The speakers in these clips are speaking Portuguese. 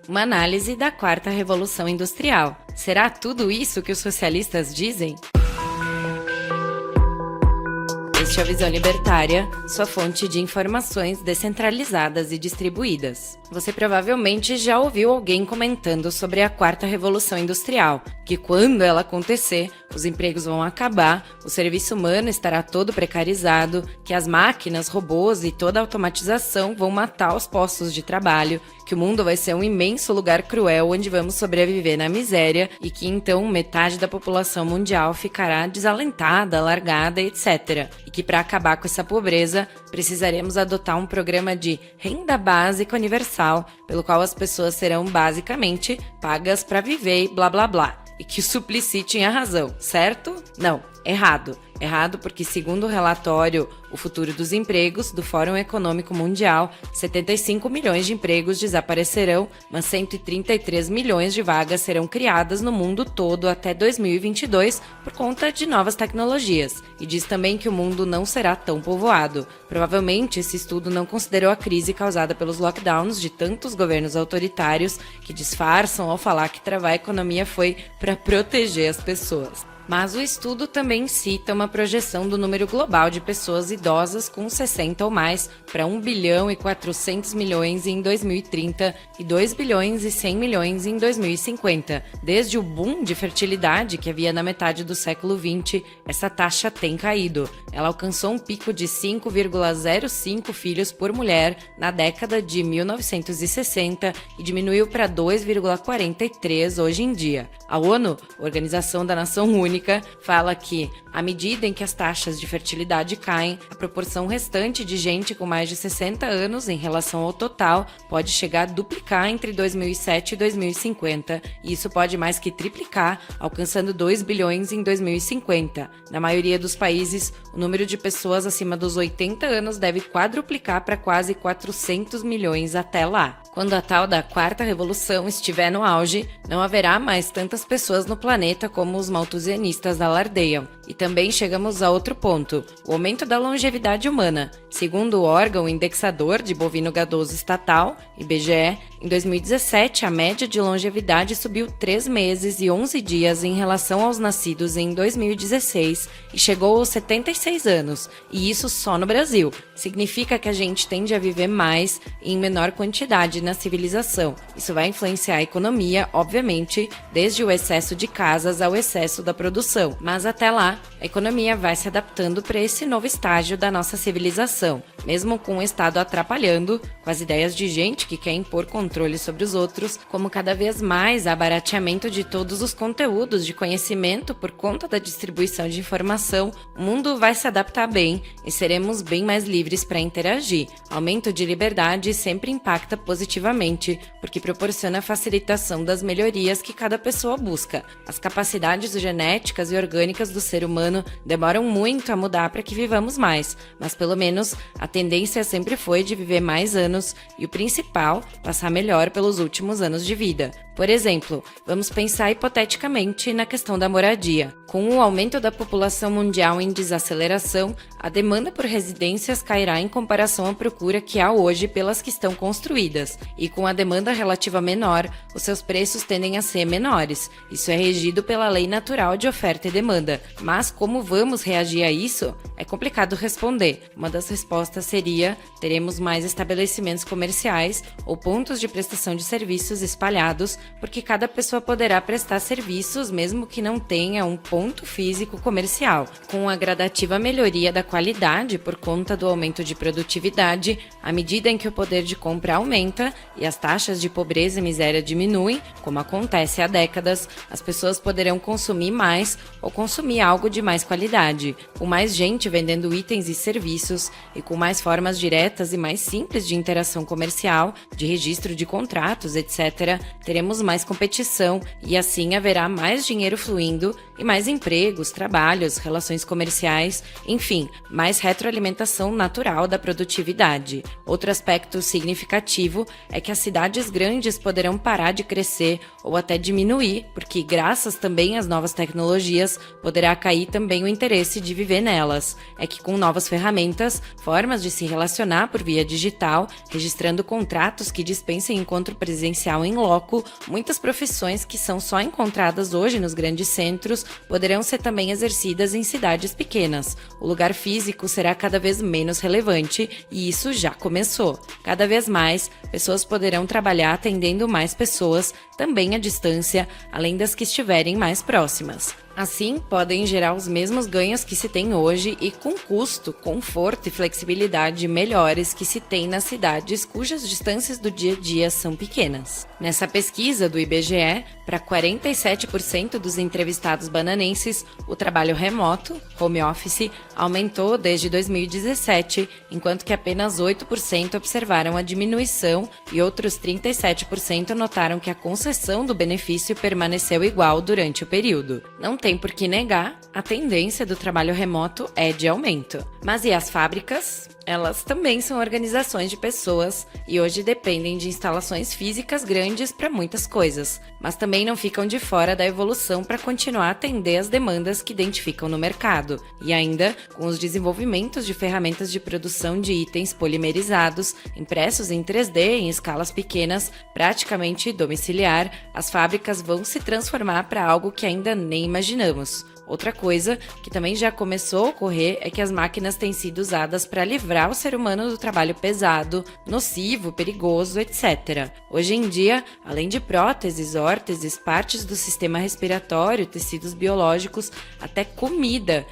Uma análise da quarta revolução industrial. Será tudo isso que os socialistas dizem? Este é a Visão Libertária, sua fonte de informações descentralizadas e distribuídas. Você provavelmente já ouviu alguém comentando sobre a quarta revolução industrial, que quando ela acontecer, os empregos vão acabar, o serviço humano estará todo precarizado, que as máquinas, robôs e toda a automatização vão matar os postos de trabalho, que o mundo vai ser um imenso lugar cruel onde vamos sobreviver na miséria e que então metade da população mundial ficará desalentada, largada, etc. E que para acabar com essa pobreza, precisaremos adotar um programa de renda básica universal, pelo qual as pessoas serão basicamente pagas para viver e blá blá blá. E que o Suplicy tinha razão, certo? Não, errado. Errado porque, segundo o relatório O Futuro dos Empregos, do Fórum Econômico Mundial, 75 milhões de empregos desaparecerão, mas 133 milhões de vagas serão criadas no mundo todo até 2022 por conta de novas tecnologias. E diz também que o mundo não será tão povoado. Provavelmente, esse estudo não considerou a crise causada pelos lockdowns de tantos governos autoritários que disfarçam ao falar que travar a economia foi para proteger as pessoas. Mas o estudo também cita uma projeção do número global de pessoas idosas com 60 ou mais para 1 bilhão e 400 milhões em 2030 e 2 bilhões e 100 milhões em 2050. Desde o boom de fertilidade que havia na metade do século XX, essa taxa tem caído. Ela alcançou um pico de 5,05 filhos por mulher na década de 1960 e diminuiu para 2,43 hoje em dia. A ONU, Organização da Nação Única, fala que, à medida em que as taxas de fertilidade caem, a proporção restante de gente com mais de 60 anos em relação ao total pode chegar a duplicar entre 2007 e 2050, e isso pode mais que triplicar, alcançando 2 bilhões em 2050. Na maioria dos países, o número de pessoas acima dos 80 anos deve quadruplicar para quase 400 milhões até lá. Quando a tal da quarta revolução estiver no auge, não haverá mais tantas pessoas no planeta como os malthusianistas alardeiam. E também chegamos a outro ponto, o aumento da longevidade humana. Segundo o órgão indexador de bovino gadoso estatal, IBGE, em 2017 a média de longevidade subiu 3 meses e 11 dias em relação aos nascidos em 2016 e chegou aos 76 anos, e isso só no Brasil. Significa que a gente tende a viver mais e em menor quantidade na civilização. Isso vai influenciar a economia, obviamente, desde o excesso de casas ao excesso da produção. Mas até lá, a economia vai se adaptando para esse novo estágio da nossa civilização, mesmo com o Estado atrapalhando, com as ideias de gente que quer impor controle sobre os outros, como cada vez mais abarateamento de todos os conteúdos de conhecimento por conta da distribuição de informação, o mundo vai se adaptar bem e seremos bem mais livres para interagir. Aumento de liberdade sempre impacta positivamente, porque proporciona a facilitação das melhorias que cada pessoa busca. As capacidades genéticas e orgânicas do ser humano demoram muito a mudar para que vivamos mais, mas pelo menos a tendência sempre foi de viver mais anos e o principal, passar melhor pelos últimos anos de vida. Por exemplo, vamos pensar hipoteticamente na questão da moradia. Com o aumento da população mundial em desaceleração, a demanda por residências cairá em comparação à procura que há hoje pelas que estão construídas, e com a demanda relativa menor, os seus preços tendem a ser menores. Isso é regido pela lei natural de oferta e demanda. Mas como vamos reagir a isso? É complicado responder. Uma das respostas seria: teremos mais estabelecimentos comerciais ou pontos de prestação de serviços espalhados, porque cada pessoa poderá prestar serviços mesmo que não tenha um ponto físico comercial. Com a gradativa melhoria da qualidade por conta do aumento de produtividade, à medida em que o poder de compra aumenta e as taxas de pobreza e miséria diminuem, como acontece há décadas, as pessoas poderão consumir mais ou consumir algo de mais qualidade. Com mais gente vendendo itens e serviços e com mais formas diretas e mais simples de interação comercial, de registro de contratos, etc., teremos mais competição e assim haverá mais dinheiro fluindo e mais empregos, trabalhos, relações comerciais, enfim, mais retroalimentação natural da produtividade. Outro aspecto significativo é que as cidades grandes poderão parar de crescer ou até diminuir, porque graças também às novas tecnologias poderá cair também o interesse de viver nelas. É que com novas ferramentas, formas de se relacionar por via digital, registrando contratos que dispensam presença e encontro presencial em loco, muitas profissões que são só encontradas hoje nos grandes centros poderão ser também exercidas em cidades pequenas. O lugar físico será cada vez menos relevante e isso já começou. Cada vez mais, pessoas poderão trabalhar atendendo mais pessoas, também à distância, além das que estiverem mais próximas. Assim, podem gerar os mesmos ganhos que se tem hoje e com custo, conforto e flexibilidade melhores que se tem nas cidades cujas distâncias do dia a dia são pequenas. Nessa pesquisa do IBGE, para 47% dos entrevistados bananenses, o trabalho remoto, home office, aumentou desde 2017, enquanto que apenas 8% observaram a diminuição e outros 37% notaram que a concessão do benefício permaneceu igual durante o período. Não tem por que negar, a tendência do trabalho remoto é de aumento. Mas e as fábricas? Elas também são organizações de pessoas e hoje dependem de instalações físicas grandes para muitas coisas, mas também não ficam de fora da evolução para continuar a atender as demandas que identificam no mercado. E ainda, com os desenvolvimentos de ferramentas de produção de itens polimerizados, impressos em 3D em escalas pequenas, praticamente domiciliar, as fábricas vão se transformar para algo que ainda nem imaginamos. Outra coisa que também já começou a ocorrer é que as máquinas têm sido usadas para livrar o ser humano do trabalho pesado, nocivo, perigoso, etc. Hoje em dia, além de próteses, órteses, partes do sistema respiratório, tecidos biológicos, até comida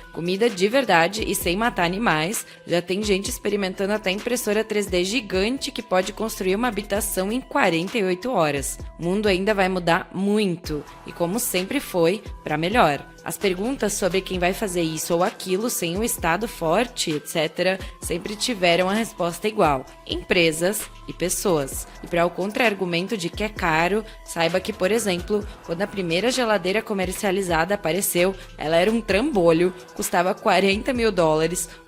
de verdade e sem matar animais, já tem gente experimentando até impressora 3D gigante que pode construir uma habitação em 48 horas. O mundo ainda vai mudar muito e, como sempre foi, para melhor. As perguntas sobre quem vai fazer isso ou aquilo sem um Estado forte, etc., sempre tiveram a resposta igual: empresas e pessoas. E para o contra-argumento de que é caro, saiba que, por exemplo, quando a primeira geladeira comercializada apareceu, ela era um trambolho, custava $40 mil,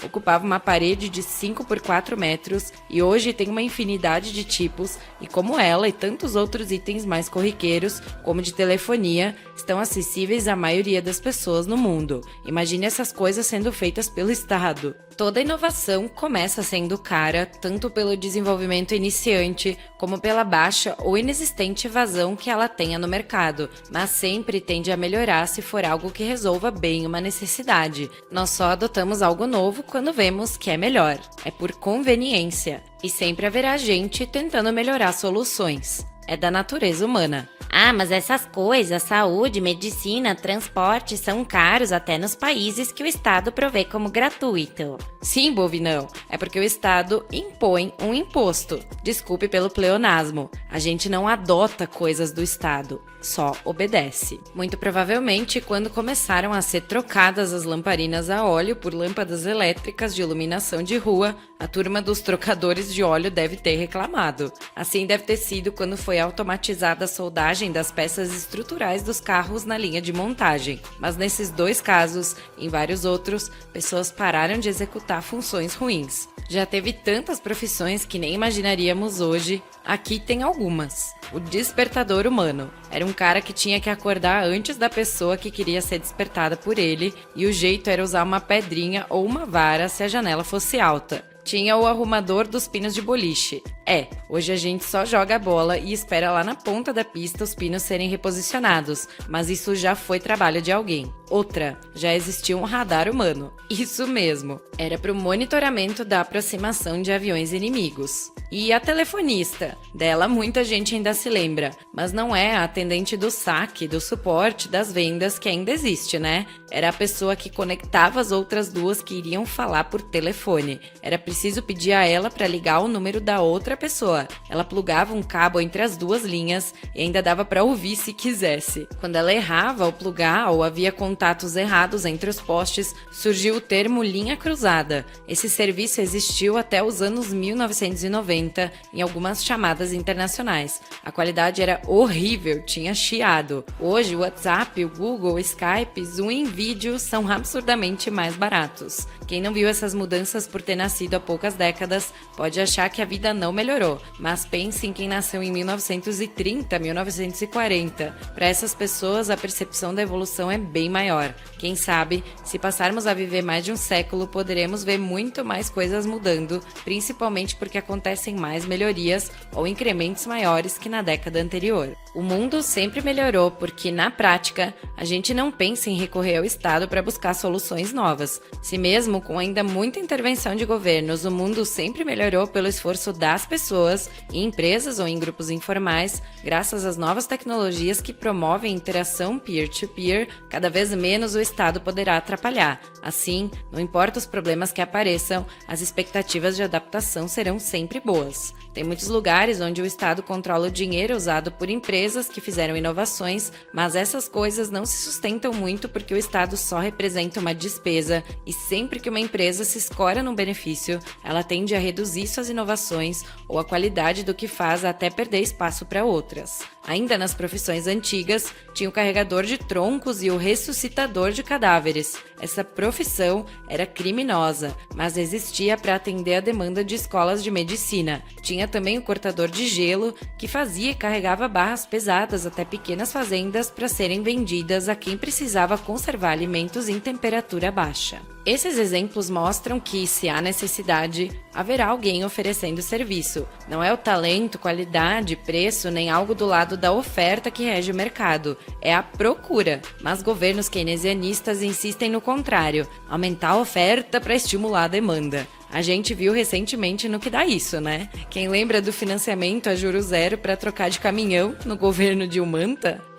ocupava uma parede de 5 por 4 metros e hoje tem uma infinidade de tipos e, como ela e tantos outros itens mais corriqueiros, como de telefonia, estão acessíveis à maioria das pessoas no mundo. Imagine essas coisas sendo feitas pelo Estado. Toda inovação começa sendo cara, tanto pelo desenvolvimento iniciante, como pela baixa ou inexistente vazão que ela tenha no mercado, mas sempre tende a melhorar se for algo que resolva bem uma necessidade. Nós só adotamos algo novo quando vemos que é melhor. É por conveniência. E sempre haverá gente tentando melhorar soluções. É da natureza humana. Ah, mas essas coisas, saúde, medicina, transporte, são caros até nos países que o Estado provê como gratuito. Sim, bovinão, é porque o Estado impõe um imposto. Desculpe pelo pleonasmo, a gente não adota coisas do Estado, só obedece. Muito provavelmente, quando começaram a ser trocadas as lamparinas a óleo por lâmpadas elétricas de iluminação de rua, a turma dos trocadores de óleo deve ter reclamado. Assim deve ter sido quando foi automatizada a soldagem das peças estruturais dos carros na linha de montagem. Mas nesses dois casos, e em vários outros, pessoas pararam de executar funções ruins. Já teve tantas profissões que nem imaginaríamos hoje. Aqui tem algumas. O despertador humano. Era um cara que tinha que acordar antes da pessoa que queria ser despertada por ele, e o jeito era usar uma pedrinha ou uma vara se a janela fosse alta. Tinha o arrumador dos pinos de boliche. Hoje a gente só joga a bola e espera lá na ponta da pista os pinos serem reposicionados, mas isso já foi trabalho de alguém. Outra, já existia um radar humano. Isso mesmo, era para o monitoramento da aproximação de aviões inimigos. E a telefonista, dela muita gente ainda se lembra, mas não é a atendente do saque, do suporte, das vendas que ainda existe, né? Era a pessoa que conectava as outras duas que iriam falar por telefone. Era preciso pedir a ela para ligar o número da outra pessoa. Ela plugava um cabo entre as duas linhas e ainda dava para ouvir se quisesse. Quando ela errava ao plugar ou havia contatos errados entre os postes, surgiu o termo linha cruzada. Esse serviço existiu até os anos 1990 em algumas chamadas internacionais. A qualidade era horrível, tinha chiado. Hoje o WhatsApp, o Google, o Skype, Zoom em vídeo são absurdamente mais baratos. Quem não viu essas mudanças por ter nascido há poucas décadas, pode achar que a vida não melhorou, mas pense em quem nasceu em 1930, 1940. Para essas pessoas, a percepção da evolução é bem maior. Quem sabe, se passarmos a viver mais de um século, poderemos ver muito mais coisas mudando, principalmente porque acontecem mais melhorias ou incrementos maiores que na década anterior. O mundo sempre melhorou porque, na prática, a gente não pensa em recorrer ao Estado para buscar soluções novas. Se mesmo com ainda muita intervenção de governos, o mundo sempre melhorou pelo esforço das pessoas, em empresas ou em grupos informais, graças às novas tecnologias que promovem interação peer-to-peer, cada vez menos o Estado poderá atrapalhar. Assim, não importa os problemas que apareçam, as expectativas de adaptação serão sempre boas. Tem muitos lugares onde o Estado controla o dinheiro usado por empresas que fizeram inovações, mas essas coisas não se sustentam muito porque o Estado só representa uma despesa e sempre que uma empresa se escora num benefício, ela tende a reduzir suas inovações ou a qualidade do que faz até perder espaço para outras. Ainda nas profissões antigas, tinha o carregador de troncos e o ressuscitador de cadáveres. Essa profissão era criminosa, mas existia para atender a demanda de escolas de medicina. Tinha também o cortador de gelo, que fazia e carregava barras pesadas até pequenas fazendas para serem vendidas a quem precisava conservar alimentos em temperatura baixa. Esses exemplos mostram que, se há necessidade, haverá alguém oferecendo serviço. Não é o talento, qualidade, preço, nem algo do lado da oferta que rege o mercado. É a procura. Mas governos keynesianistas insistem no contrário, aumentar a oferta para estimular a demanda. A gente viu recentemente no que dá isso, né? Quem lembra do financiamento a juros zero para trocar de caminhão no governo Dilma?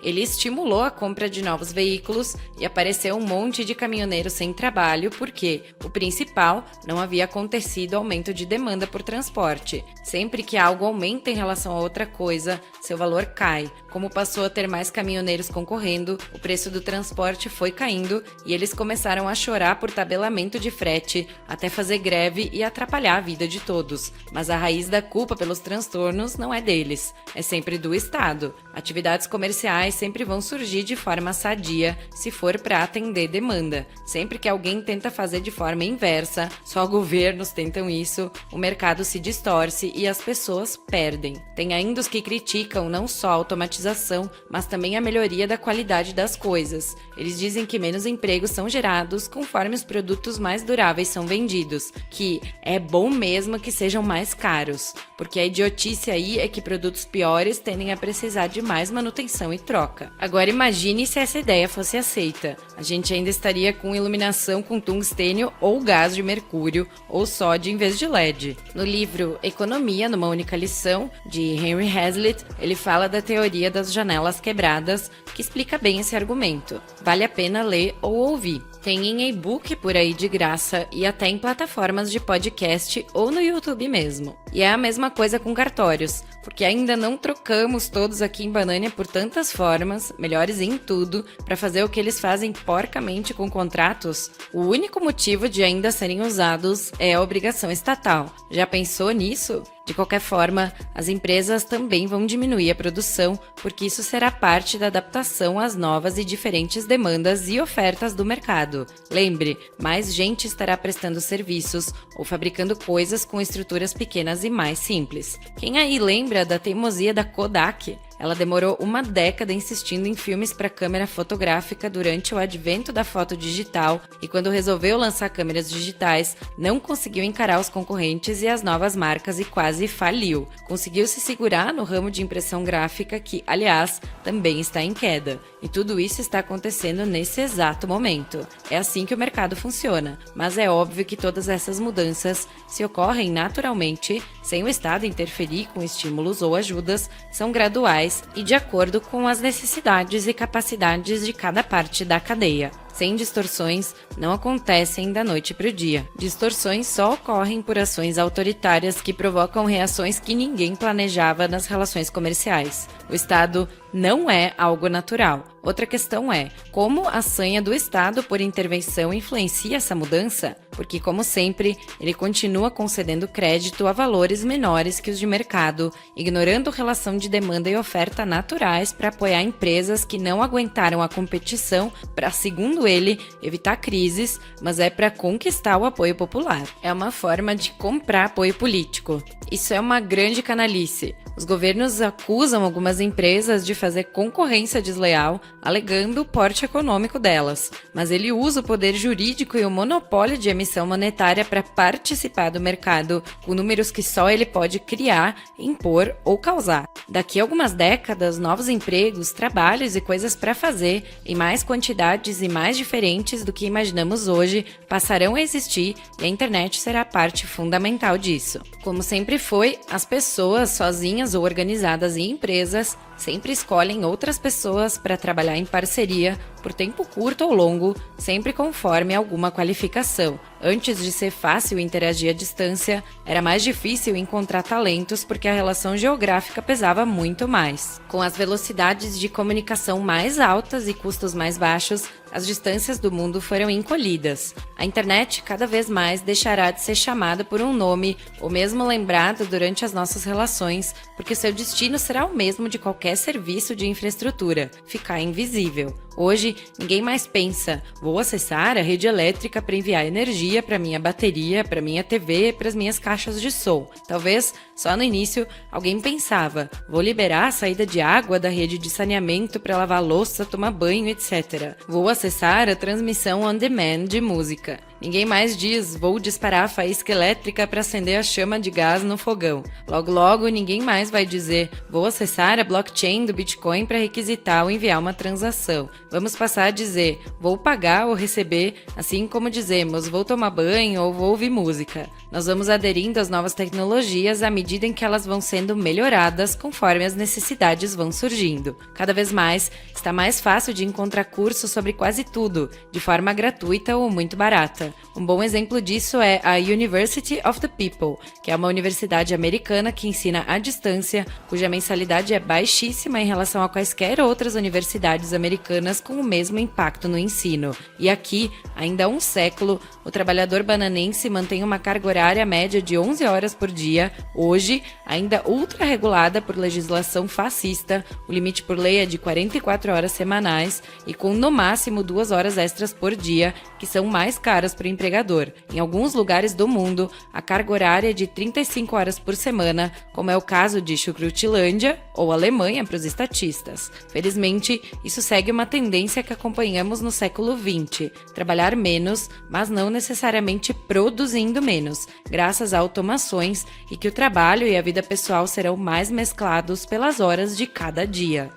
Ele estimulou a compra de novos veículos e apareceu um monte de caminhoneiros sem trabalho porque, o principal, não havia acontecido aumento de demanda por transporte. Sempre que algo aumenta em relação a outra coisa, seu valor cai. Como passou a ter mais caminhoneiros concorrendo, o preço do transporte foi caindo e eles começaram a chorar por tabelamento de frete, até fazer greve e atrapalhar a vida de todos. Mas a raiz da culpa pelos transtornos não é deles, é sempre do Estado. Atividades comerciais sempre vão surgir de forma sadia se for para atender demanda. Sempre que alguém tenta fazer de forma inversa, só governos tentam isso, o mercado se distorce e as pessoas perdem. Tem ainda os que criticam não só a automatização, mas também a melhoria da qualidade das coisas. Eles dizem que menos empregos são gerados conforme os produtos mais duráveis são vendidos, que é bom mesmo que sejam mais caros, porque a idiotice aí é que produtos piores tendem a precisar de mais manutenção e troca. Agora imagine se essa ideia fosse aceita. A gente ainda estaria com iluminação com tungstênio ou gás de mercúrio, ou sódio em vez de LED. No livro Economia numa Única Lição, de Henry Hazlitt, ele fala da teoria das janelas quebradas, que explica bem esse argumento. Vale a pena ler ou ouvir. Tem em e-book por aí de graça e até em plataformas de podcast ou no YouTube mesmo. E é a mesma coisa com cartórios, porque ainda não trocamos todos aqui em Banânia por tantas formas, melhores em tudo, para fazer o que eles fazem porcamente com contratos. O único motivo de ainda serem usados é a obrigação estatal. Já pensou nisso? De qualquer forma, as empresas também vão diminuir a produção, porque isso será parte da adaptação às novas e diferentes demandas e ofertas do mercado. Lembre, mais gente estará prestando serviços ou fabricando coisas com estruturas pequenas e mais simples. Quem aí lembra da teimosia da Kodak? Ela demorou uma década insistindo em filmes para câmera fotográfica durante o advento da foto digital e quando resolveu lançar câmeras digitais, não conseguiu encarar os concorrentes e as novas marcas e quase faliu. Conseguiu se segurar no ramo de impressão gráfica que, aliás, também está em queda. E tudo isso está acontecendo nesse exato momento. É assim que o mercado funciona, mas é óbvio que todas essas mudanças, se ocorrem naturalmente, sem o Estado interferir com estímulos ou ajudas, são graduais e de acordo com as necessidades e capacidades de cada parte da cadeia. Sem distorções, não acontecem da noite para o dia. Distorções só ocorrem por ações autoritárias que provocam reações que ninguém planejava nas relações comerciais. O Estado não é algo natural. Outra questão é, como a sanha do Estado por intervenção influencia essa mudança? Porque, como sempre, ele continua concedendo crédito a valores menores que os de mercado, ignorando relação de demanda e oferta naturais para apoiar empresas que não aguentaram a competição para, segundo ele, evitar crises, mas é para conquistar o apoio popular. É uma forma de comprar apoio político. Isso é uma grande canalice. Os governos acusam algumas empresas de fazer concorrência desleal, alegando o porte econômico delas, mas ele usa o poder jurídico e o monopólio de emissão monetária para participar do mercado com números que só ele pode criar, impor ou causar. Daqui a algumas décadas, novos empregos, trabalhos e coisas para fazer, em mais quantidades e mais diferentes do que imaginamos hoje, passarão a existir e a internet será parte fundamental disso. Como sempre foi, as pessoas sozinhas ou organizadas em empresas sempre escolhem outras pessoas para trabalhar em parceria por tempo curto ou longo, sempre conforme alguma qualificação. Antes de ser fácil interagir à distância, era mais difícil encontrar talentos porque a relação geográfica pesava muito mais. Com as velocidades de comunicação mais altas e custos mais baixos, as distâncias do mundo foram encolhidas. A internet cada vez mais deixará de ser chamada por um nome ou mesmo lembrada durante as nossas relações, porque seu destino será o mesmo de qualquer serviço de infraestrutura, ficar invisível. Hoje, ninguém mais pensa, vou acessar a rede elétrica para enviar energia para minha bateria, para minha TV, para as minhas caixas de som. Talvez, só no início, alguém pensava, vou liberar a saída de água da rede de saneamento para lavar louça, tomar banho, etc. Vou acessar a transmissão on demand de música. Ninguém mais diz, vou disparar a faísca elétrica para acender a chama de gás no fogão. Logo logo, ninguém mais vai dizer, vou acessar a blockchain do Bitcoin para requisitar ou enviar uma transação. Vamos passar a dizer, vou pagar ou receber, assim como dizemos, vou tomar banho ou vou ouvir música. Nós vamos aderindo às novas tecnologias à medida em que elas vão sendo melhoradas conforme as necessidades vão surgindo. Cada vez mais, está mais fácil de encontrar cursos sobre quase tudo, de forma gratuita ou muito barata. Um bom exemplo disso é a University of the People, que é uma universidade americana que ensina à distância, cuja mensalidade é baixíssima em relação a quaisquer outras universidades americanas com o mesmo impacto no ensino. E aqui, ainda há um século, o trabalhador bananense mantém uma carga horária média de 11 horas por dia. Hoje, ainda ultra regulada por legislação fascista, o limite por lei é de 44 horas semanais e com no máximo 2 horas extras por dia, que são mais caras para o empregador. Em alguns lugares do mundo, a carga horária é de 35 horas por semana, como é o caso de Chucrutilândia ou Alemanha para os estatistas. Felizmente, isso segue uma tendência que acompanhamos no século XX, trabalhar menos, mas não necessariamente produzindo menos, graças a automações e que o trabalho e a vida pessoal serão mais mesclados pelas horas de cada dia.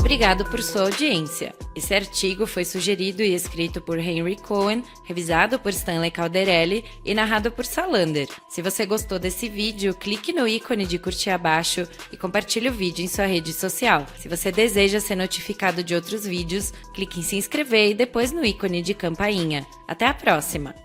Obrigado por sua audiência. Esse artigo foi sugerido e escrito por Henry Cohen, revisado por Stanley Calderelli e narrado por Salander. Se você gostou desse vídeo, clique no ícone de curtir abaixo e compartilhe o vídeo em sua rede social. Se você deseja ser notificado de outros vídeos, clique em se inscrever e depois no ícone de campainha. Até a próxima!